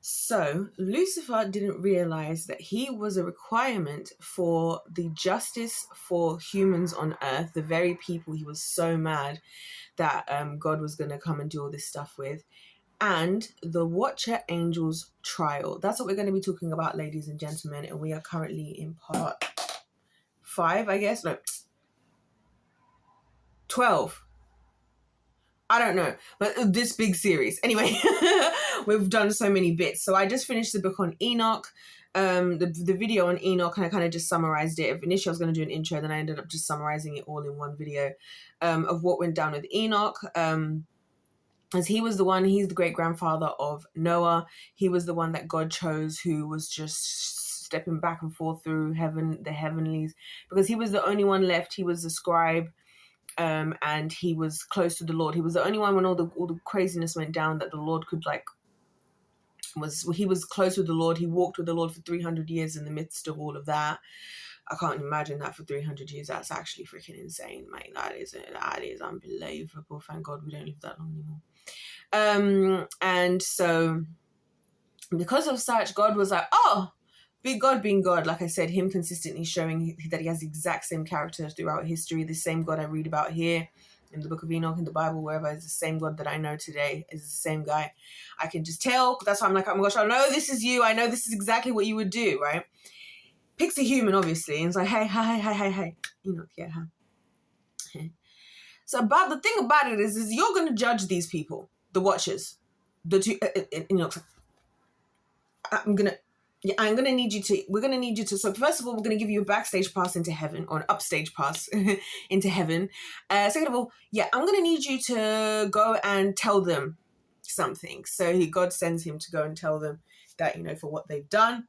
So Lucifer didn't realize that he was a requirement for the justice for humans on earth, the very people he was so mad that God was going to come and do all this stuff with, and the Watcher Angel's trial. That's what we're going to be talking about, ladies and gentlemen, and we are currently in part 5, I guess. No, 12. I don't know, but this big series. Anyway, we've done so many bits. So I just finished the book on Enoch, the video on Enoch, and I kind of just summarized it. Initially, I was going to do an intro, then I ended up just summarizing it all in one video of what went down with Enoch. As he was the one, he's the great grandfather of Noah. He was the one that God chose, who was just stepping back and forth through heaven, the heavenlies, because he was the only one left. He was the scribe. And he was close to the Lord. He was the only one when all the craziness went down that the Lord could he was close with the Lord. He walked with the Lord for 300 years in the midst of all of that. I can't imagine that for 300 years. That's actually freaking insane, mate. That is unbelievable. Thank God we don't live that long anymore. And so because of such, God was like, oh, God being God, like I said, him consistently showing that he has the exact same characters throughout history. The same God I read about here in the book of Enoch, in the Bible, wherever, is the same God that I know today, is the same guy. I can just tell. That's why I'm like, oh my gosh, I know this is you. I know this is exactly what you would do, right? Picks a human, obviously, and it's like, hey. Enoch, yeah. So the thing about it is you're going to judge these people, the Watchers, the two, Enoch's like, we're going to need you to, so first of all, we're going to give you a backstage pass into heaven, or an upstage pass into heaven. Second of all, I'm going to need you to go and tell them something. So God sends him to go and tell them that, for what they've done,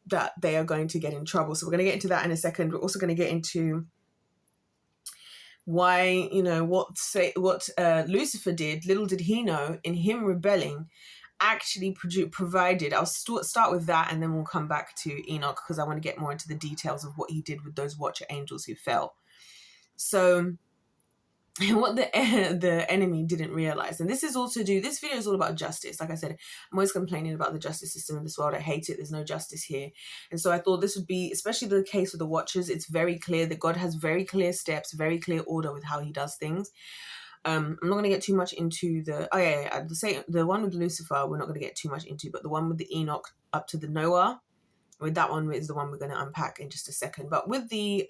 that they are going to get in trouble. So we're going to get into that in a second. We're also going to get into why, what Lucifer did. Little did he know, in him rebelling, actually provided. I'll start with that, and then we'll come back to Enoch, because I want to get more into the details of what he did with those Watcher angels who fell. So what the enemy didn't realize, and this video is all about justice. Like I said, I'm always complaining about the justice system in this world. I hate it. There's no justice here. And so I thought this would be especially the case with the Watchers. It's very clear that God has very clear steps, very clear order with how he does things. I'm not going to get too much into the one with Lucifer, we're not going to get too much into, but the one with the Enoch up to the Noah, with that one is the one we're going to unpack in just a second. But with the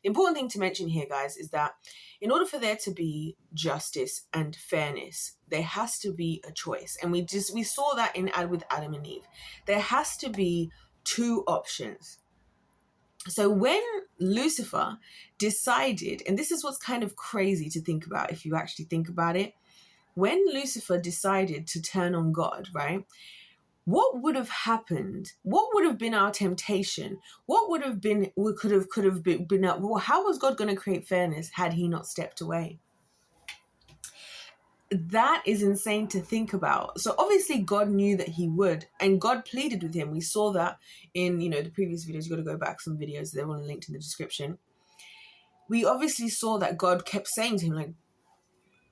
important thing to mention here, guys, is that in order for there to be justice and fairness, there has to be a choice. And we saw that with Adam and Eve. There has to be two options. So when Lucifer decided, and this is what's kind of crazy to think about if you actually think about it, when Lucifer decided to turn on God, right? What would have happened? What would have been our temptation? What would have been, could have been, well, how was God going to create fairness had he not stepped away? That is insane to think about. So obviously God knew that he would, and God pleaded with him. We saw that in, the previous videos. You got to go back some videos. They're all linked in the description. We obviously saw that God kept saying to him, like,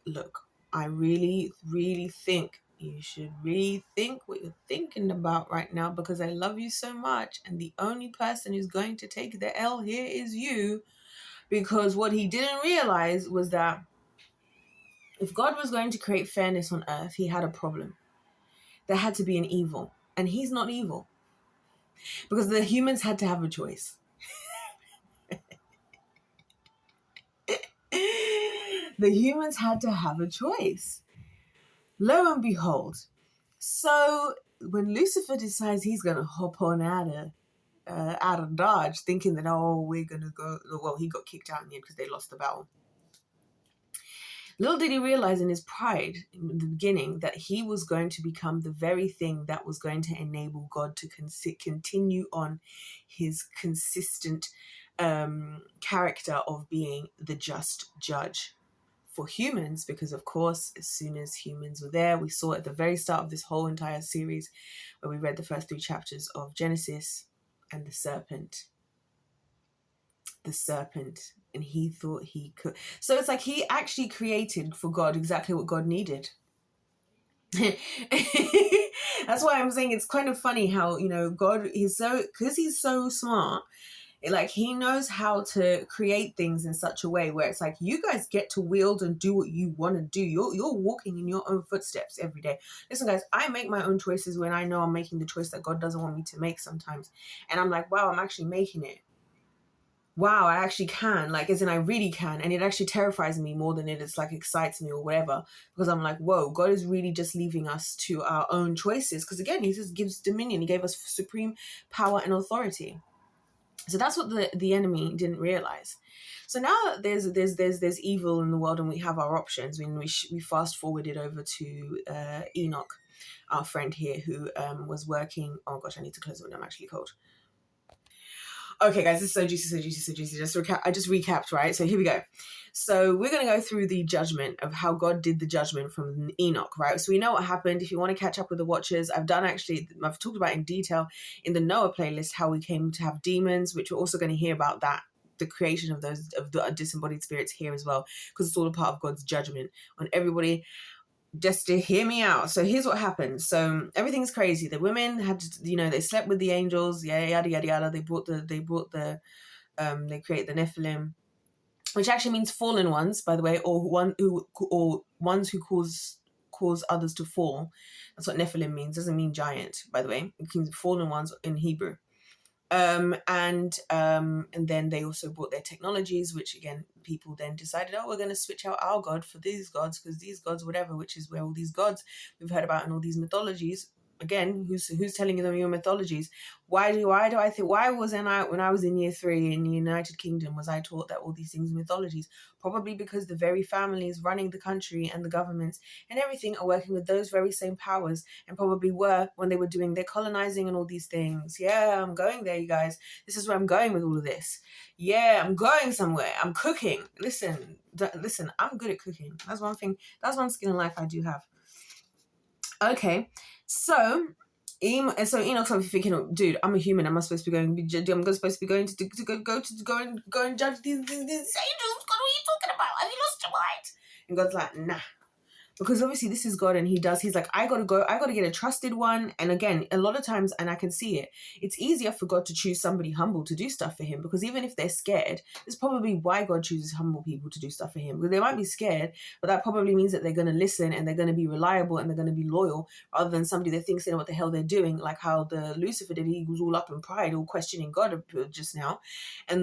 look, I really, really think you should rethink what you're thinking about right now, because I love you so much. And the only person who's going to take the L here is you. Because what he didn't realize was that if God was going to create fairness on earth, he had a problem. There had to be an evil. And he's not evil. Because the humans had to have a choice. The humans had to have a choice. Lo and behold. So when Lucifer decides he's going to hop on out of Dodge, thinking that, we're going to go... Well, he got kicked out in the end because they lost the battle. Little did he realize in his pride in the beginning that he was going to become the very thing that was going to enable God to continue on his consistent character of being the just judge for humans. Because, of course, as soon as humans were there, we saw at the very start of this whole entire series where we read the first 3 chapters of Genesis, and the serpent, and he thought he could. So it's like he actually created for God exactly what God needed. That's why I'm saying it's kind of funny how, you know, God, because he's so smart, like he knows how to create things in such a way where it's like you guys get to wield and do what you want to do. You're walking in your own footsteps every day. Listen, guys, I make my own choices when I know I'm making the choice that God doesn't want me to make sometimes. And I'm like, wow, I'm actually making it. Wow, I actually can, like, as in I really can. And it actually terrifies me more than it is like excites me or whatever, because I'm like, whoa, God is really just leaving us to our own choices. Because again, he just gives dominion. He gave us supreme power and authority. So that's what the enemy didn't realize. So now that there's evil in the world and we have our options, when we fast forwarded over to Enoch, our friend here, who was working. Oh gosh, I need to close it when I'm actually cold. Okay, guys, this is so juicy, so juicy, so juicy. I just recapped, right? So here we go. So we're going to go through the judgment of how God did the judgment from Enoch, right? So we know what happened. If you want to catch up with the watchers, I've talked about in detail in the Noah playlist how we came to have demons, which we're also going to hear about that, the creation of the disembodied spirits here as well, because it's all a part of God's judgment on everybody. Just to hear me out. So here's what happened. So everything's crazy. The women had, they slept with the angels. Yada yada yada. They created the Nephilim, which actually means fallen ones, by the way, or ones who cause others to fall. That's what Nephilim means. Doesn't mean giant, by the way. It means fallen ones in Hebrew. And then they also brought their technologies, which again, people then decided, we're going to switch out our God for these gods, because these gods, whatever, which is where all these gods we've heard about in all these mythologies. Again, who's telling them your mythologies? Why wasn't I, when I was in year 3 in the United Kingdom, was I taught that all these things are mythologies? Probably because the very families running the country and the governments and everything are working with those very same powers, and probably were when they were doing their colonizing and all these things. Yeah, I'm going there, you guys. This is where I'm going with all of this. Yeah, I'm going somewhere. I'm cooking. Listen, I'm good at cooking. That's one thing. That's one skill in life I do have. Okay, so Enoch's obviously thinking, dude, I'm a human. Am I supposed to be going? I'm supposed to be going to go and judge these angels. God, what are you talking about? Have you lost your mind? And God's like, nah. Because obviously this is God, and he's like, I gotta get a trusted one. And again, a lot of times, and I can see it, it's easier for God to choose somebody humble to do stuff for him, because even if they're scared, that's probably why God chooses humble people to do stuff for him. Because they might be scared, but that probably means that they're going to listen, and they're going to be reliable, and they're going to be loyal, rather than somebody that thinks they know what the hell they're doing, like how the Lucifer did. He was all up in pride, all questioning God just now.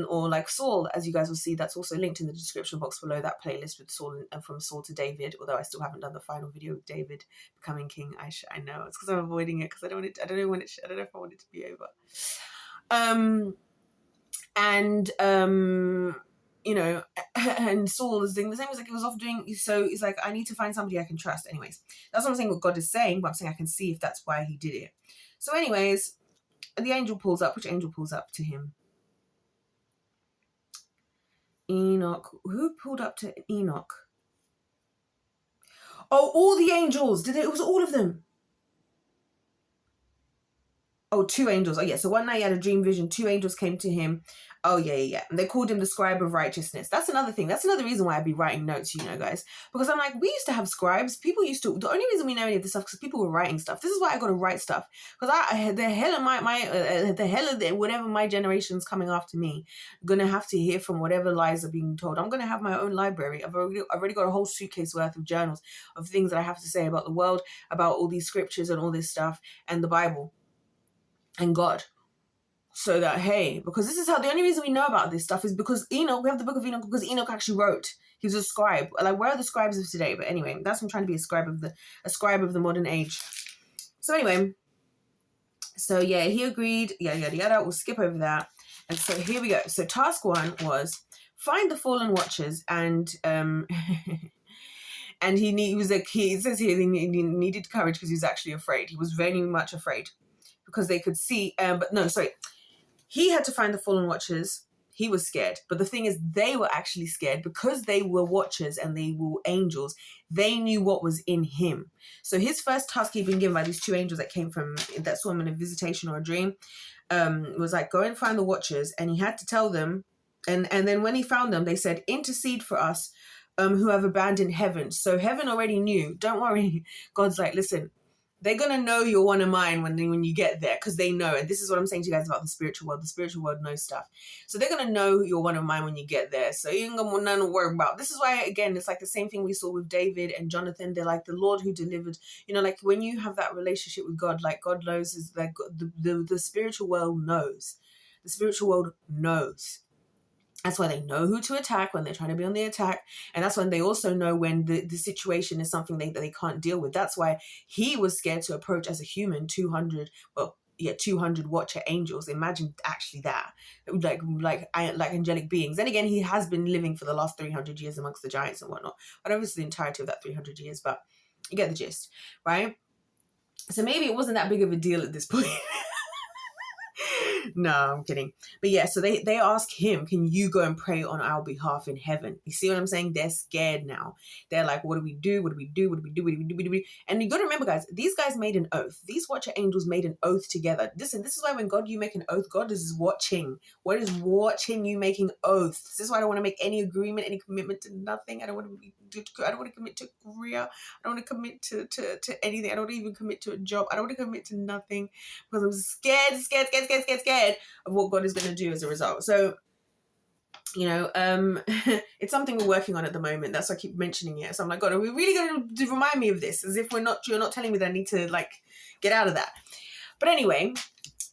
Or like Saul, as you guys will see, that's also linked in the description box below, that playlist with Saul, and from Saul to David, although I still haven't done the final video with David becoming king. I know it's because I'm avoiding it, because I don't know if I want it to be over. And Saul is doing the same. It's like he was off doing. So he's like, I need to find somebody I can trust. Anyways, that's what I'm saying. What God is saying, but I'm saying I can see if that's why he did it. So, anyways, the angel pulls up. Which angel pulls up to him? Enoch. Who pulled up to Enoch? Oh, all the angels. It was all of them. Oh, 2 angels. Oh, yeah. So one night he had a dream vision. 2 angels came to him. Oh, yeah. And they called him the scribe of righteousness. That's another thing. That's another reason why I'd be writing notes, guys. Because I'm like, we used to have scribes. People used to. The only reason we know any of this stuff is because people were writing stuff. This is why I got to write stuff. Because the hell of whatever my generation's coming after me, I'm going to have to hear from whatever lies are being told. I'm going to have my own library. I've already got a whole suitcase worth of journals of things that I have to say about the world, about all these scriptures and all this stuff, and the Bible. And God. So that, hey, because this is how the only reason we know about this stuff is because Enoch, we have the book of Enoch because Enoch actually wrote. He was a scribe. Like, where are the scribes of today? But anyway, that's what I'm trying to be, a scribe of the modern age. So anyway, so yeah, he agreed, yada yada. We'll skip over that. And so here we go. So task 1 was find the fallen watchers, and and it says here he needed courage because he was actually afraid. He was very much afraid. Because they could see, he had to find the fallen watchers. He was scared. But the thing is, they were actually scared because they were watchers and they were angels. They knew what was in him. So his first task he'd been given by these 2 angels that saw him in a visitation or a dream, was like, go and find the watchers. And he had to tell them. And then when he found them, they said, intercede for us who have abandoned heaven. So heaven already knew. Don't worry. God's like, listen, they're going to know you're one of mine when you get there, because they know. And this is what I'm saying to you guys about the spiritual world. The spiritual world knows stuff. So they're going to know you're one of mine when you get there. So you ain't got nothing to worry about. This is why, again, it's like the same thing we saw with David and Jonathan. They're like the Lord who delivered. You know, like when you have that relationship with God, like God knows, is like the spiritual world knows. The spiritual world knows. That's why they know who to attack when they're trying to be on the attack. And that's when they also know when the situation is something that they can't deal with. That's why he was scared to approach as a human 200 watcher angels. Imagine actually that. Like angelic beings. Then again, he has been living for the last 300 years amongst the giants and whatnot. But obviously the entirety of that 300 years. But you get the gist, right? So maybe it wasn't that big of a deal at this point. No, I'm kidding. But yeah, so they ask him, can you go and pray on our behalf in heaven? You see what I'm saying? They're scared now. They're like, what do we do? What do we do? What do we do? What do we do? What do we do? And you got to remember, guys, these guys made an oath. These watcher angels made an oath together. Listen, this is why when you make an oath, God is watching. God is watching you making oaths. This is why I don't want to make any agreement, any commitment to nothing. I don't want to commit to career. I don't want to commit to anything. I don't even commit to a job. I don't want to commit to nothing because I'm scared of what God is going to do as a result. So, you know, it's something we're working on at the moment. That's why I keep mentioning it. So I'm like, God, are we really going to remind me of this? As if you're not telling me that I need to like get out of that. But anyway,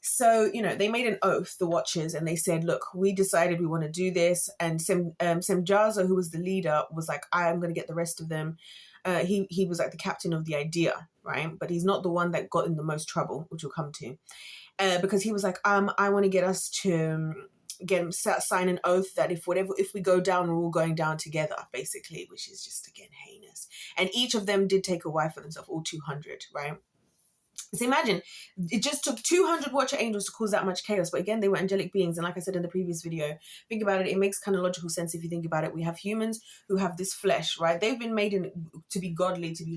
so, you know, they made an oath, the Watchers, and they said, look, we decided we want to do this. And Semjaza, who was the leader, was like, I'm going to get the rest of them. He was like the captain of the idea, right? But he's not the one that got in the most trouble, which we'll come to. Because he was like, I want to get us to sign an oath that if we go down, we're all going down together, basically, which is just, again, heinous. And each of them did take a wife for themselves, all 200, right? So imagine, it just took 200 watcher angels to cause that much chaos. But again, they were angelic beings. And like I said in the previous video, think about it. It makes kind of logical sense if you think about it. We have humans who have this flesh, right? They've been made to be godly, to be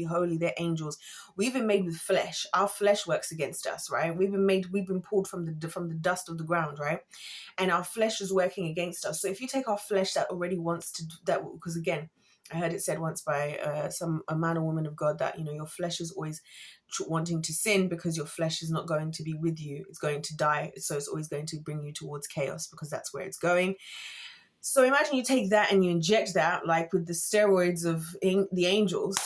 holy. They're angels. We've been made with flesh. Our flesh works against us, right? We've been pulled from the dust of the ground, right? And our flesh is working against us. So if you take our flesh that already wants to that, because again, I heard it said once by a man or woman of God that, you know, your flesh is always wanting to sin because your flesh is not going to be with you. It's going to die. So it's always going to bring you towards chaos because that's where it's going. So imagine you take that and you inject that, like with the steroids of the angels.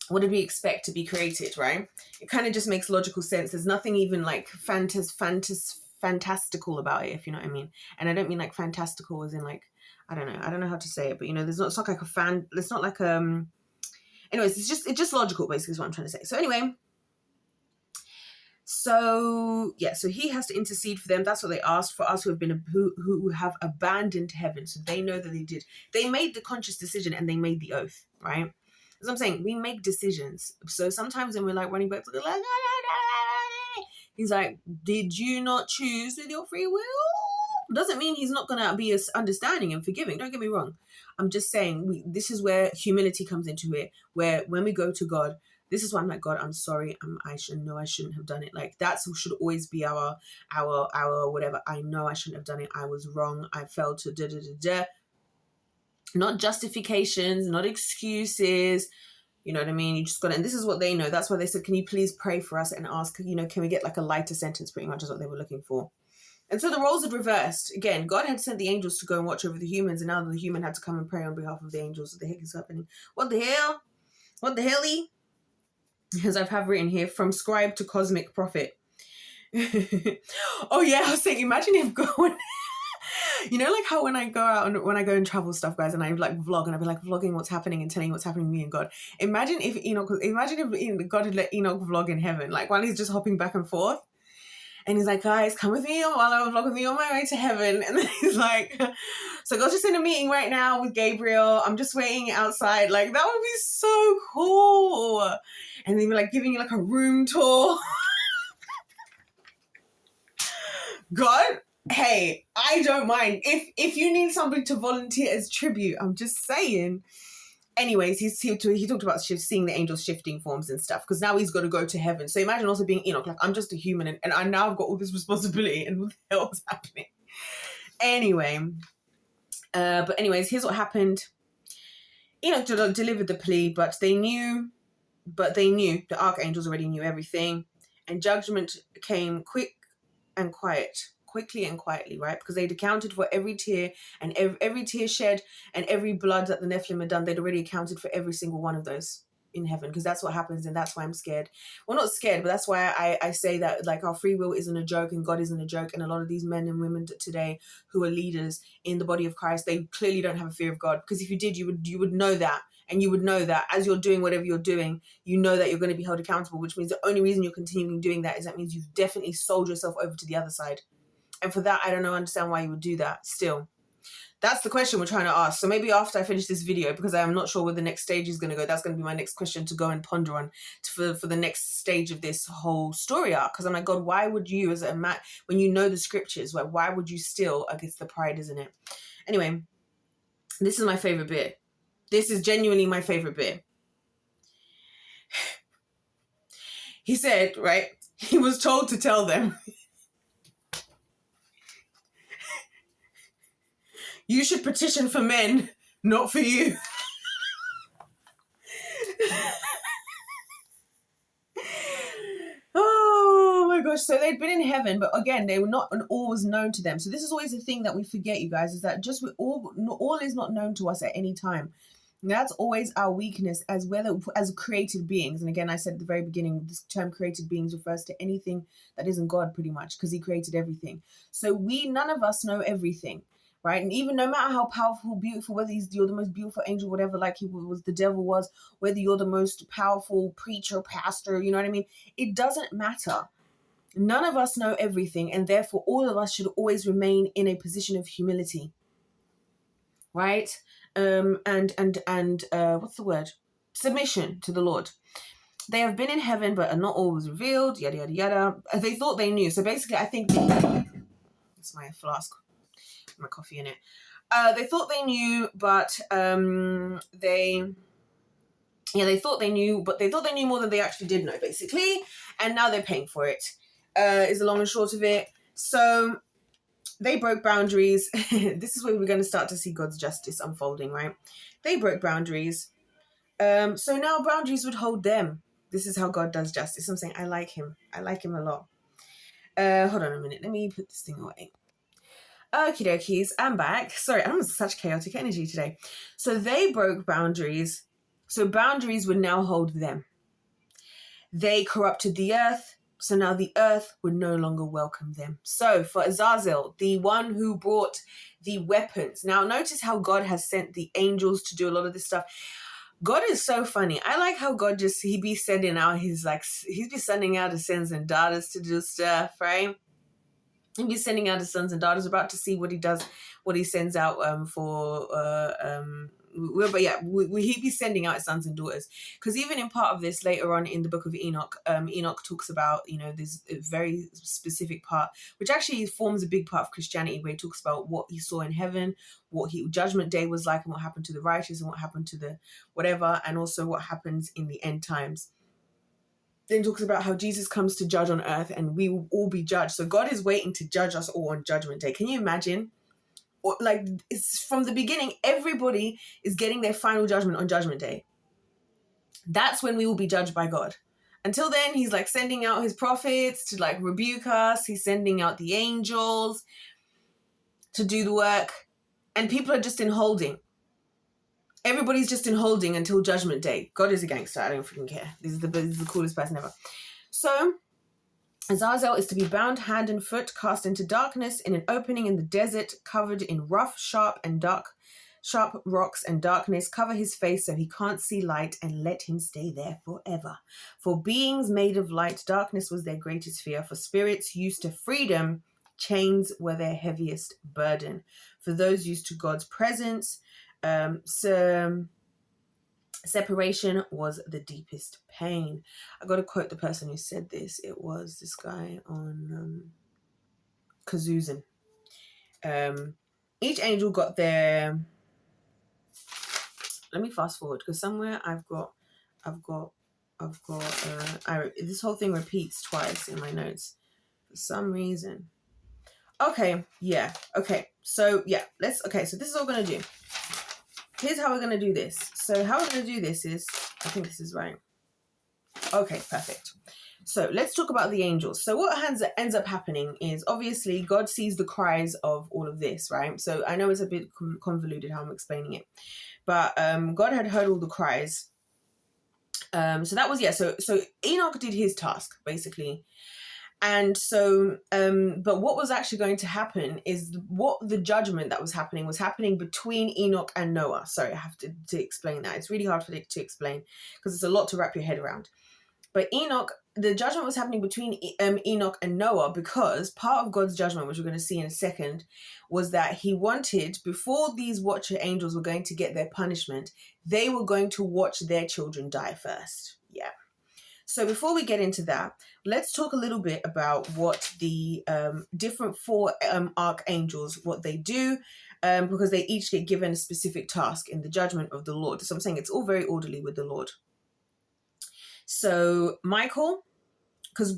What did we expect to be created, right? It kind of just makes logical sense. There's nothing even like fantastical about it, if you know what I mean. And I don't mean like fantastical as in like, I don't know how to say it, but you know, it's not like anyways, it's just logical, basically is what I'm trying to say. So anyway, so he has to intercede for them. That's what they asked for us who have abandoned heaven. So they know that they made the conscious decision and they made the oath, right? As I'm saying, we make decisions. So sometimes when we're like running back to the like, he's like, did you not choose with your free will? Doesn't mean he's not going to be as understanding and forgiving. Don't get me wrong. I'm just saying this is where humility comes into it, where when we go to God, this is why I'm like, God, I'm sorry. I shouldn't have done it. Like that should always be our whatever. I know I shouldn't have done it. I was wrong. I failed to da. Not justifications, not excuses. You know what I mean? You just got to, and this is what they know. That's why they said, can you please pray for us and ask, you know, can we get like a lighter sentence, pretty much is what they were looking for. And so the roles had reversed. Again, God had sent the angels to go and watch over the humans, and now the human had to come and pray on behalf of the angels. What the heck is happening? What the hell? What the hell-y? As I have written here, from scribe to cosmic prophet. Oh yeah, I was saying, imagine if God... You know, like how when I go out and when I go and travel stuff, guys, and I like vlog and I've been like vlogging what's happening and telling what's happening to me and God. Imagine if God had let Enoch vlog in heaven, like while he's just hopping back and forth. And he's like, guys, come with me while I vlog with me on my way to heaven. And then he's like, so God's just in a meeting right now with Gabriel. I'm just waiting outside. Like, that would be so cool. And then we're like giving you like a room tour. God, hey, I don't mind. If you need somebody to volunteer as tribute, I'm just saying. Anyways, he talked about seeing the angels shifting forms and stuff, because now he's got to go to heaven. So imagine also being Enoch, like I'm just a human and I now I've got all this responsibility and what the hell is happening? Anyway, But anyways, here's what happened. Enoch delivered the plea, but they knew, the archangels already knew everything. And judgment came quickly and quietly, right? Because they'd accounted for every tear and every tear shed and every blood that the Nephilim had done. They'd already accounted for every single one of those in heaven, because that's what happens, and that's why I'm scared. Well, not scared, but that's why I say that, like, our free will isn't a joke and God isn't a joke. And a lot of these men and women today who are leaders in the body of Christ, they clearly don't have a fear of God, because if you did, you would know that. And you would know that as you're doing whatever you're doing, you know that you're going to be held accountable, which means the only reason you're continuing doing that is that means you've definitely sold yourself over to the other side. And for that, I don't understand why you would do that still. That's the question we're trying to ask. So maybe after I finish this video, because I am not sure where the next stage is going to go, that's going to be my next question to go and ponder on for the next stage of this whole story arc. Because I'm like, God, why would you, as a man, when you know the scriptures, why would you still, I guess the pride, isn't it? Anyway, this is my favorite bit. This is genuinely my favorite bit. He said, right, he was told to tell them, you should petition for men, not for you. Oh my gosh. So they'd been in heaven, but again, they were not, and all was known to them. So this is always the thing that we forget, you guys, is that just all is not known to us at any time. And that's always our weakness as created beings. And again, I said at the very beginning, this term created beings refers to anything that isn't God, pretty much, because he created everything. So none of us know everything, right? And even no matter how powerful, beautiful, whether you're the most beautiful angel, whatever, like the devil was, whether you're the most powerful preacher, pastor, you know what I mean? It doesn't matter. None of us know everything, and therefore all of us should always remain in a position of humility, right? And what's the word? Submission to the Lord. They have been in heaven, but not all was revealed, yada, yada, yada. They thought they knew. So basically, I think it's my flask, my coffee in it. They thought they knew, but they thought they knew, but they thought they knew more than they actually did know, basically. And now they're paying for it, is the long and short of it. So they broke boundaries. This is where we're going to start to see God's justice unfolding, right? They broke boundaries. So now boundaries would hold them. This is how God does justice. I'm saying I like him. I like him a lot. Hold on a minute. Let me put this thing away. Okie dokies. I'm back. Sorry, I'm such chaotic energy today. So they broke boundaries. So boundaries would now hold them. They corrupted the earth. So now the earth would no longer welcome them. So for Azazel, the one who brought the weapons. Now notice how God has sent the angels to do a lot of this stuff. God is so funny. I like how God he be sending out his sons and daughters to do stuff, right? He'd be sending out his sons and daughters. About to see what he does, what he sends out he'd be sending out his sons and daughters, because even in part of this later on in the book of Enoch, Enoch talks about, there's a very specific part which actually forms a big part of Christianity, where he talks about what he saw in heaven, what judgment day was like, and what happened to the righteous and what happened to the whatever, and also what happens in the end times. Then he talks about how Jesus comes to judge on earth and we will all be judged. So God is waiting to judge us all on judgment day. Can you imagine? Like, it's from the beginning, everybody is getting their final judgment on judgment day. That's when we will be judged by God. Until then, he's like sending out his prophets to like rebuke us. He's sending out the angels to do the work. And people are just in holding. Everybody's just in holding until judgment day. God is a gangster. I don't freaking care. This is the coolest person ever. So Azazel is to be bound hand and foot, cast into darkness in an opening in the desert, covered in rough, sharp rocks and darkness. Cover his face so he can't see light, and let him stay there forever. For beings made of light, darkness was their greatest fear. For spirits used to freedom, chains were their heaviest burden. For those used to God's presence, separation was the deepest pain. I got to quote the person who said this. It was this guy on Kazuzin. Each angel got their. Let me fast forward, because somewhere I've got. This whole thing repeats twice in my notes for some reason. Okay, yeah. Okay, so yeah, so this is what we're gonna do. Here's how we're gonna do this. So how we're gonna do this is, I think this is right. Okay, perfect. So let's talk about the angels. So what ends up happening is, obviously God sees the cries of all of this, right? So I know it's a bit convoluted how I'm explaining it, but God had heard all the cries. So that was, yeah, so Enoch did his task basically. And so, but what was actually going to happen is what the judgment that was happening between Enoch and Noah. Sorry, I have to explain that. It's really hard for it to explain because it's a lot to wrap your head around. But Enoch, the judgment was happening between Enoch and Noah, because part of God's judgment, which we're going to see in a second, was that he wanted, before these watcher angels were going to get their punishment, they were going to watch their children die first. Yeah. So before we get into that, let's talk a little bit about what the different four archangels, what they do, because they each get given a specific task in the judgment of the Lord. So I'm saying it's all very orderly with the Lord. So Michael, because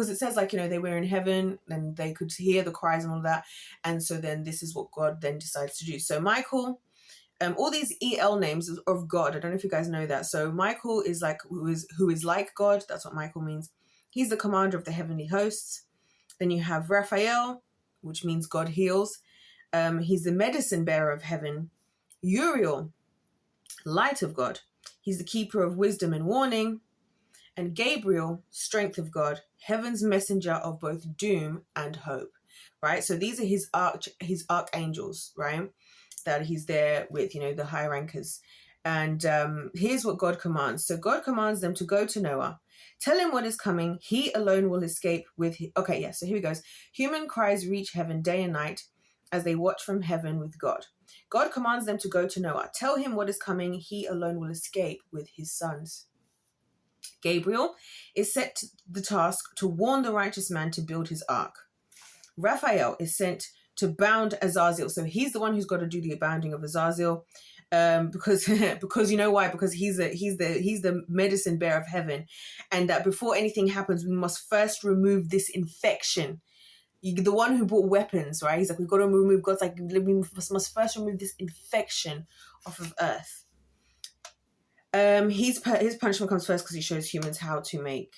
it says, like, you know, they were in heaven and they could hear the cries and all that, and so then this is what God then decides to do. So Michael, all these EL names of God, I don't know if you guys know that. So Michael is like who is like God. That's what Michael means. He's the commander of the heavenly hosts. Then you have Raphael, which means God heals. He's the medicine bearer of heaven. Uriel, light of God. He's the keeper of wisdom and warning. And Gabriel, strength of God, heaven's messenger of both doom and hope. Right? So these are his archangels, right? That he's there with, you know, the high rankers. And here's what God commands. So God commands them to go to Noah. Tell him what is coming. He alone will escape with okay, yeah, so here he goes. Human cries reach heaven day and night as they watch from heaven with God. God commands them to go to Noah. Tell him what is coming. He alone will escape with his sons. Gabriel is set the task to warn the righteous man to build his ark. Raphael is sent to bound Azazel. So he's the one who's got to do the bounding of Azazel, because you know why? Because he's the medicine bearer of heaven, and that before anything happens, we must first remove this infection. The one who brought weapons, right? He's like, we've got to remove. God's like, we must first remove this infection off of earth. His punishment comes first because he shows humans how to make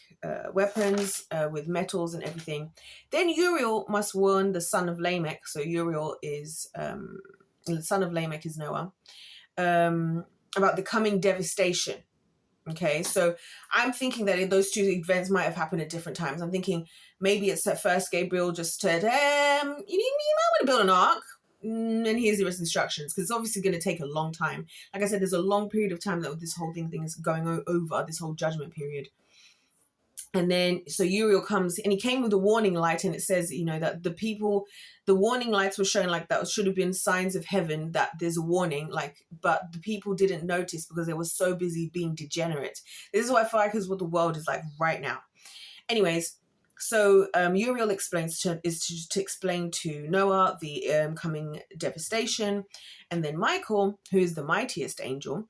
weapons with metals and everything. Then Uriel must warn the son of Lamech. So Uriel is the son of Lamech is Noah, about the coming devastation. Okay, so I'm thinking that those two events might have happened at different times. I'm thinking maybe it's at first Gabriel just said, you might want to build an ark. And here's the rest of the instructions, because it's obviously going to take a long time. Like I said, there's a long period of time that this whole thing is going over, this whole judgment period. And then so Uriel comes, and he came with a warning light, and it says, you know, that the warning lights were showing like that should have been signs of heaven that there's a warning, like, but the people didn't notice because they were so busy being degenerate. This is what I feel like is what the world is like right now. Anyways, so Uriel explains to explain to Noah the coming devastation. And then Michael, who is the mightiest angel,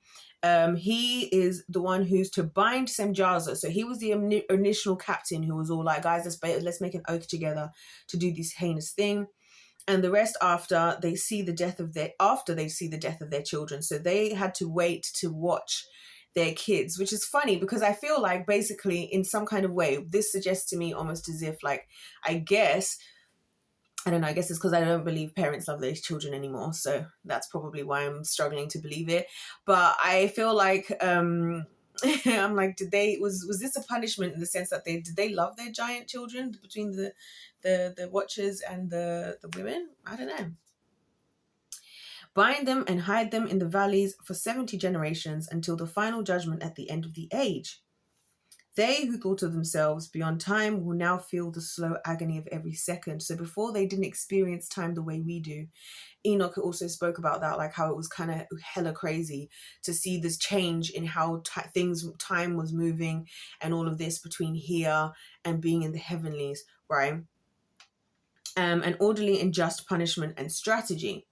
he is the one who's to bind Semjaza. So he was the initial captain who was all like, guys, let's make an oath together to do this heinous thing. And the rest after they see the death of their children. So they had to wait to watch their kids, which is funny because I feel like basically in some kind of way, this suggests to me almost as if, like, I guess it's because I don't believe parents love their children anymore. So that's probably why I'm struggling to believe it. But I feel like, I'm like, was this a punishment in the sense that did they love their giant children between the watchers and the women? I don't know. Bind them and hide them in the valleys for 70 generations until the final judgment at the end of the age. They who thought of themselves beyond time will now feel the slow agony of every second. So before they didn't experience time the way we do. Enoch also spoke about that, like how it was kind of hella crazy to see this change in how time was moving and all of this between here and being in the heavenlies, right? An orderly and just punishment and strategy.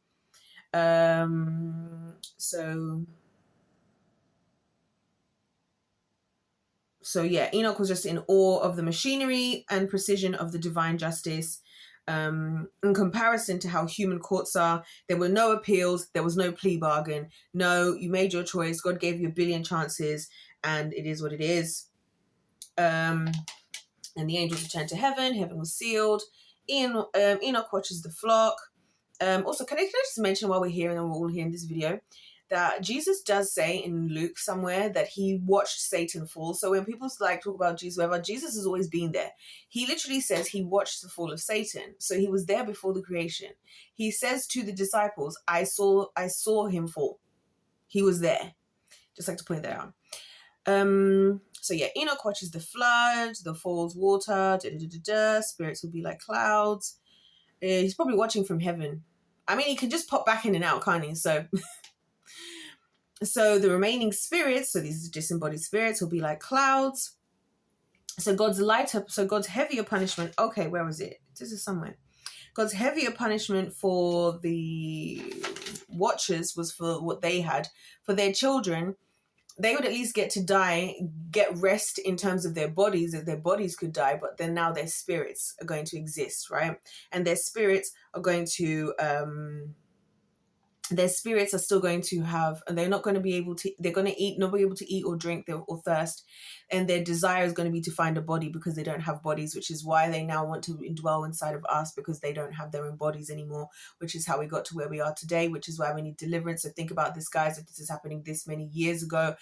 So yeah, Enoch was just in awe of the machinery and precision of the divine justice. In comparison to how human courts are, there were no appeals, there was no plea bargain. No, you made your choice. God gave you a billion chances, and it is what it is. And the angels returned to heaven. Heaven was sealed. Enoch watches the flock. Also, can I just mention while we're here and we're all here in this video, that Jesus does say in Luke somewhere that he watched Satan fall. So when people like talk about Jesus, whatever, Jesus has always been there. He literally says he watched the fall of Satan. So he was there before the creation. He says to the disciples, I saw him fall. He was there. Just like to point that out. So yeah, Enoch watches the flood, the falls water, spirits will be like clouds. He's probably watching from heaven. I mean, he can just pop back in and out, can't he? So so the remaining spirits, so these disembodied spirits, will be like clouds. So God's heavier punishment. Okay, where was it? This is somewhere. God's heavier punishment for the watchers was for what they had. For their children, they would at least get to die, get rest in terms of their bodies, if their bodies could die, but then now their spirits are going to exist, right? And their spirits are going to their spirits are still going to have, and they're not going to be able to, they're going to eat, not be able to eat or drink or thirst. And their desire is going to be to find a body because they don't have bodies, which is why they now want to indwell inside of us, because they don't have their own bodies anymore, which is how we got to where we are today, which is why we need deliverance. So think about this, guys, if this is happening this many years ago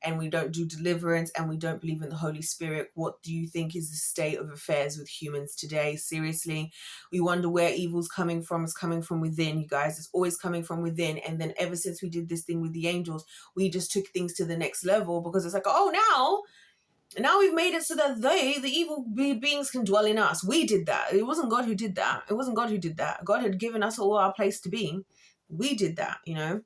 and we don't do deliverance and we don't believe in the Holy Spirit, what do you think is the state of affairs with humans today? Seriously, we wonder where evil's coming from. It's coming from within, you guys. It's always coming from within. And then ever since we did this thing with the angels, we just took things to the next level, because it's like, oh, now we've made it so that the evil beings can dwell in us. We did that. It wasn't God who did that. It wasn't God who did that. God had given us all our place to be. We did that, you know.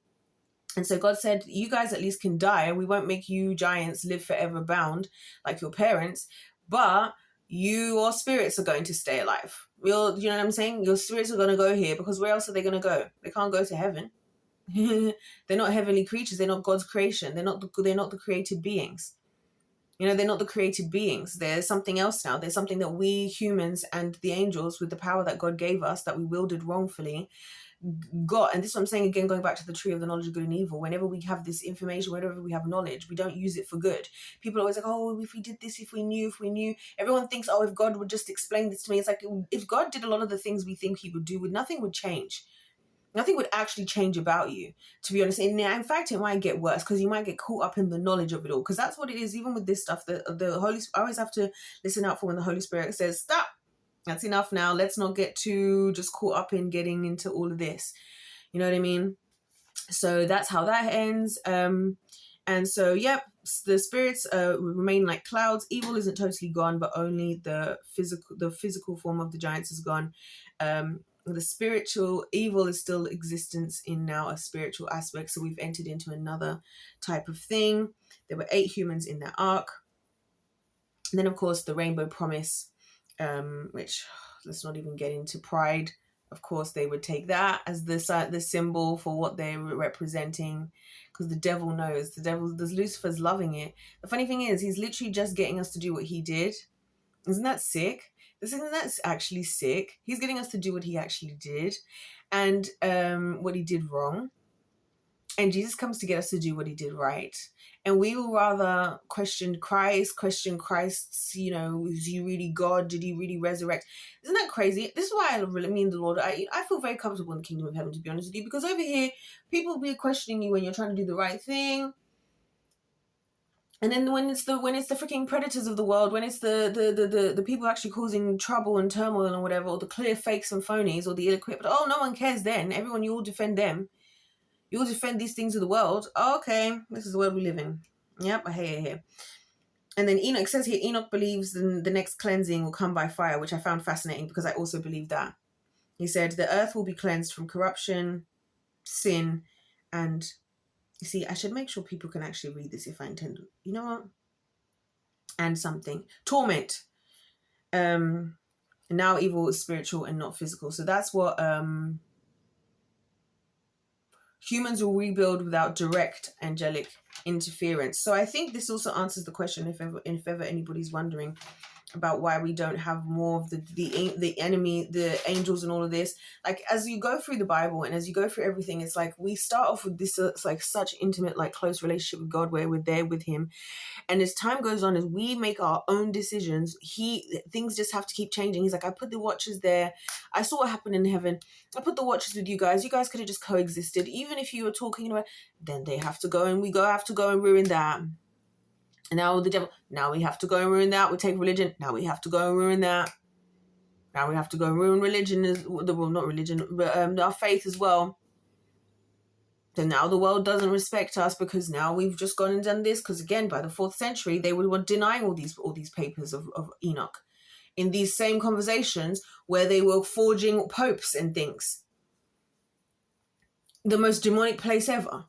And so God said, you guys at least can die. We won't make you giants live forever bound like your parents, but your spirits are going to stay alive. You know what I'm saying? Your spirits are going to go here, because where else are they going to go? They can't go to heaven. They're not heavenly creatures. They're not God's creation. They're not the created beings. You know, they're not the created beings. There's something else now. There's something that we humans and the angels, with the power that God gave us, that we wielded wrongfully, got. And this is what I'm saying again, going back to the tree of the knowledge of good and evil. Whenever we have this information, whenever we have knowledge, we don't use it for good. People are always like, oh, if we did this, if we knew. Everyone thinks, oh, if God would just explain this to me. It's like, if God did a lot of the things we think he would do, nothing would change. Nothing would actually change about you, to be honest. And in fact, it might get worse, because you might get caught up in the knowledge of it all. Because that's what it is, even with this stuff. The Holy Spirit, I always have to listen out for when the Holy Spirit says, stop, that's enough now. Let's not get too just caught up in getting into all of this. You know what I mean? So that's how that ends. And so, yep, the spirits remain like clouds. Evil isn't totally gone, but only the physical form of the giants is gone. The spiritual evil is still existence in now a spiritual aspect. So we've entered into another type of thing. There were 8 humans in that ark. And then, of course, the rainbow promise, which let's not even get into pride. Of course, they would take that as the symbol for what they were representing, because the devil knows. Lucifer's loving it. The funny thing is, he's literally just getting us to do what he did. Isn't that sick? Isn't that actually sick? He's getting us to do what he actually did, and what he did wrong. And Jesus comes to get us to do what he did right. And we will rather question Christ's, you know, is he really God? Did he really resurrect? Isn't that crazy? This is why I really mean the Lord. I feel very comfortable in the kingdom of heaven, to be honest with you, because over here, people will be questioning you when you're trying to do the right thing. And then when it's the freaking predators of the world, when it's the people actually causing trouble and turmoil and whatever, or the clear fakes and phonies, or the ill-equipped, oh, no one cares then. Everyone, you all defend them. You all defend these things of the world. Oh, okay, this is the world we live in. Yep, I hear. And then Enoch says here, Enoch believes the next cleansing will come by fire, which I found fascinating, because I also believe that. He said, the earth will be cleansed from corruption, sin, and... You see, I should make sure people can actually read this if I intend. You know what? And something. Torment. Now evil is spiritual and not physical. So that's what humans will rebuild without direct angelic interference. So I think this also answers the question, if ever anybody's wondering. about why we don't have more of the enemy, the angels and all of this. Like, as you go through the Bible and as you go through everything, it's like we start off with this it's like such intimate, like close relationship with God where we're there with him. And as time goes on, as we make our own decisions, things just have to keep changing. He's like, I put the watchers there. I saw what happened in heaven. I put the watchers with you guys. You guys could have just coexisted. Even if you were talking about, then they have to go and have to go and ruin that. And now the devil, now we have to go and ruin that. We take religion. Now we have to go and ruin that. Now we have to go and ruin religion, well, not religion, but our faith as well. So now the world doesn't respect us because now we've just gone and done this. Because again, by the 4th century, they were denying all these papers of Enoch in these same conversations where they were forging popes and things. The most demonic place ever.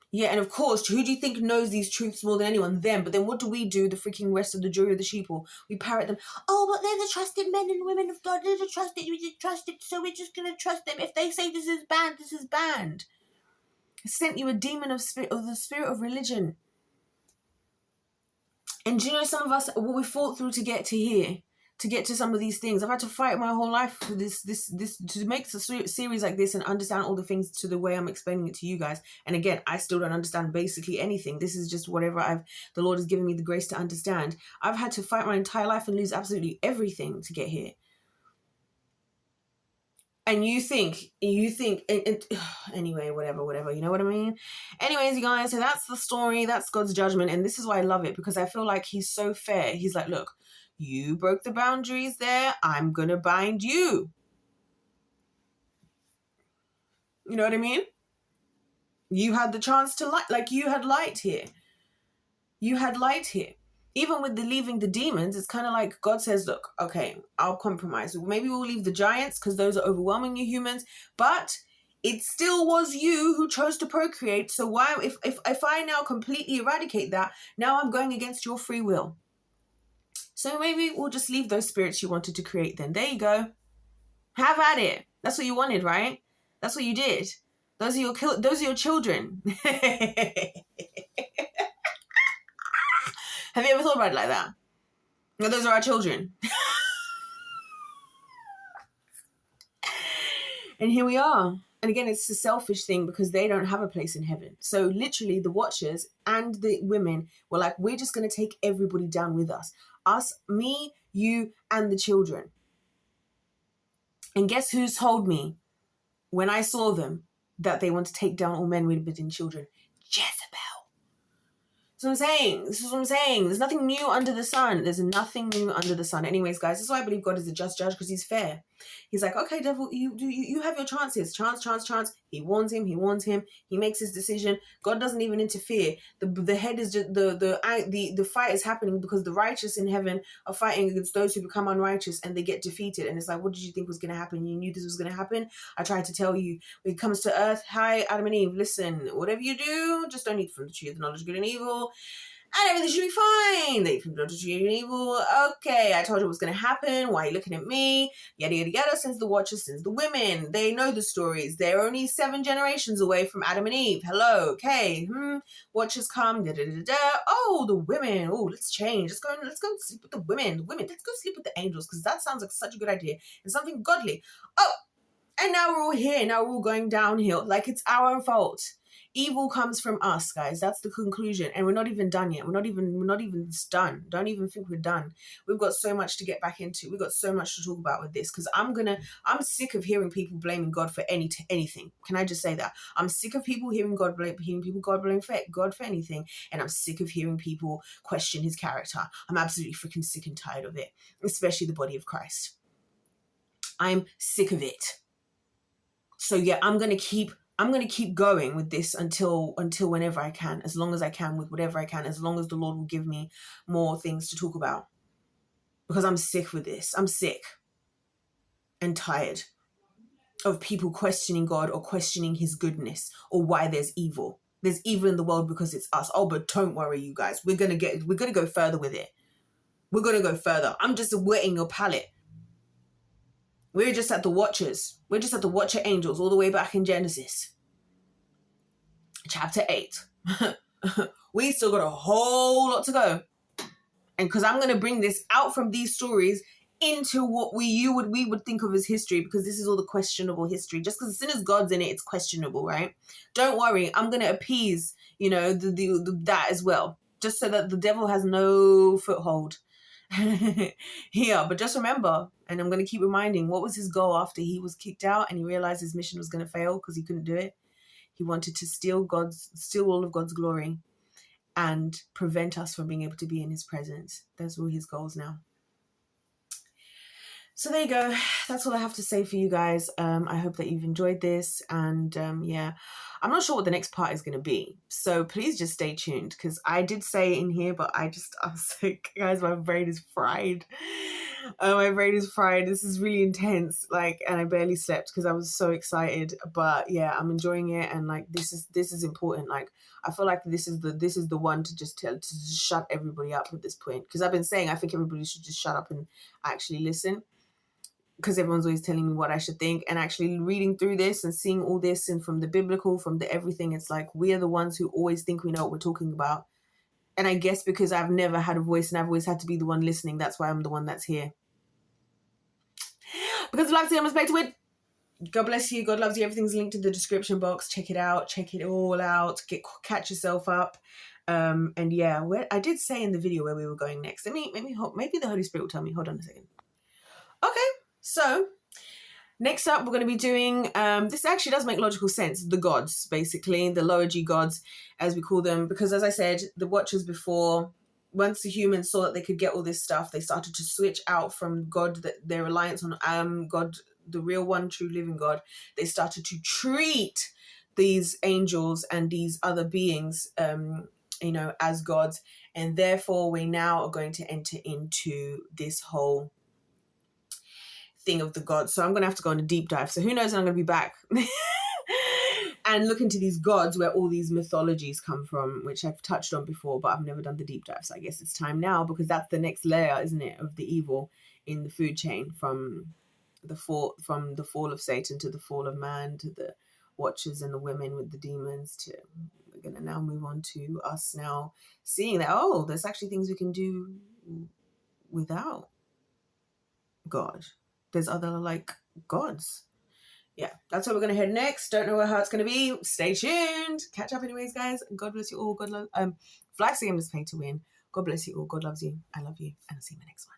Yeah, and of course, who do you think knows these truths more than anyone? Them. But then what do? The freaking rest of the jury of the sheeple. We parrot them. Oh, but they're the trusted men and women of God. They're the trusted. We just trusted, so we're just going to trust them. If they say this is banned, this is banned. I sent you a demon of the spirit of religion. And do you know some of us, what we fought through to get to here? To get to some of these things. I've had to fight my whole life for this to make a series like this and understand all the things to the way I'm explaining it to you guys. And again, I still don't understand basically anything. This is just whatever the Lord has given me the grace to understand. I've had to fight my entire life and lose absolutely everything to get here. And you think, anyway, whatever, you know what I mean? Anyways, you guys, so that's the story. That's God's judgment. And this is why I love it, because I feel like he's so fair. He's like, look, you broke the boundaries there. I'm going to bind you. You know what I mean? You had the chance to you had light here. You had light here. Even with the leaving the demons, it's kind of like God says, look, okay, I'll compromise. Maybe we'll leave the giants because those are overwhelming you humans. But it still was you who chose to procreate. So why, if I now completely eradicate that, now I'm going against your free will. So maybe we'll just leave those spirits you wanted to create then. There you go. Have at it. That's what you wanted, right? That's what you did. Those are your children. Have you ever thought about it like that? No, those are our children. And here we are. And again, it's a selfish thing because they don't have a place in heaven. So literally the watchers and the women were like, we're just going to take everybody down with us. Us, me, you, and the children. And guess who told me when I saw them that they want to take down all men, women, and children? Jezebel. That's what I'm saying. This is what I'm saying. There's nothing new under the sun. There's nothing new under the sun. Anyways, guys, this is why I believe God is a just judge, because he's fair. He's like, okay, devil, you have your chances. Chance. He warns him. He makes his decision. God doesn't even interfere. The head is just the fight is happening because the righteous in heaven are fighting against those who become unrighteous and they get defeated. And it's like, what did you think was going to happen? You knew this was going to happen. I tried to tell you. When it comes to earth, hi, Adam and Eve, listen, whatever you do, just don't eat from the tree of the knowledge of good and evil. And everything should be fine. They from good and evil. Okay, I told you what was going to happen. Why are you looking at me? Yada, yada, yada. Since the watchers, since the women. They know the stories. They're only 7 generations away from Adam and Eve. Hello, okay. Watchers come. Da, da, da, da. Oh, the women. Oh, let's change. Let's go sleep with the women. Let's go sleep with the angels, because that sounds like such a good idea. And something godly. Oh, and now we're all here. Now we're all going downhill. Like it's our own fault. Evil comes from us, guys. That's the conclusion. And we're not even done yet. We're not even done. Don't even think we're done. We've got so much to get back into. We've got so much to talk about with this, because I'm sick of hearing people blaming God for anything. Can I just say that? I'm sick of people hearing God blame God for anything. And I'm sick of hearing people question his character. I'm absolutely freaking sick and tired of it, especially the body of Christ. I'm sick of it. So yeah, I'm going to keep going with this until whenever I can, as long as I can, with whatever I can, as long as the Lord will give me more things to talk about. Because I'm sick with this. I'm sick and tired of people questioning God or questioning his goodness or why there's evil. There's evil in the world because it's us. Oh, but don't worry, you guys. We're going to go further with it. We're going to go further. I'm just wetting your palate. We're just at the watchers. We're just at the watcher angels all the way back in Genesis. Chapter 8. We still got a whole lot to go. And because I'm going to bring this out from these stories into what we would think of as history, because this is all the questionable history. Just because as soon as God's in it, it's questionable, right? Don't worry, I'm going to appease, you know, that as well, just so that the devil has no foothold here. But just remember, and I'm going to keep reminding, what was his goal after he was kicked out and he realized his mission was going to fail because he couldn't do it? He wanted to steal all of God's glory and prevent us from being able to be in his presence. Those were his goals now. So there you go. That's all I have to say for you guys. I hope that you've enjoyed this. And yeah, I'm not sure what the next part is going to be. So please just stay tuned, because I did say it in here, but I was like, guys, my brain is fried. My brain is fried. This is really intense. Like, and I barely slept because I was so excited. But yeah, I'm enjoying it. And like, this is important. Like, I feel like this is the one to just shut everybody up at this point. Because I've been saying, I think everybody should just shut up and actually listen. Because everyone's always telling me what I should think, and actually reading through this and seeing all this, and from the biblical, from the everything, it's like we are the ones who always think we know what we're talking about. And I guess because I've never had a voice and I've always had to be the one listening, that's why I'm the one that's here. Because like I say, I'm expected to win. God bless you. God loves you. Everything's linked in the description box. Check it out. Check it all out. Catch yourself up. And yeah, I did say in the video where we were going next. Maybe the Holy Spirit will tell me. Hold on a second. Okay. So next up, we're going to be doing, this actually does make logical sense, the gods, basically, the lower G gods, as we call them, because as I said, the Watchers before, once the humans saw that they could get all this stuff, they started to switch out from God, their reliance on God, the real one, true living God. They started to treat these angels and these other beings, you know, as gods, and therefore we now are going to enter into this whole thing of the gods. So I'm going to have to go on a deep dive. So who knows when I'm going to be back and look into these gods where all these mythologies come from, which I've touched on before, but I've never done the deep dive. So I guess it's time now, because that's the next layer, isn't it, of the evil in the food chain, from the fall of Satan to the fall of man to the Watchers and the women with the demons. To we're going to now move on to us now seeing that, oh, there's actually things we can do without God. There's other like gods. Yeah, that's where we're gonna head next. Don't know how it's gonna be. Stay tuned. Catch up anyways, guys. God bless you all. God love Flag Game is pay to win. God bless you all. God loves you. I love you. And I'll see you in the next one.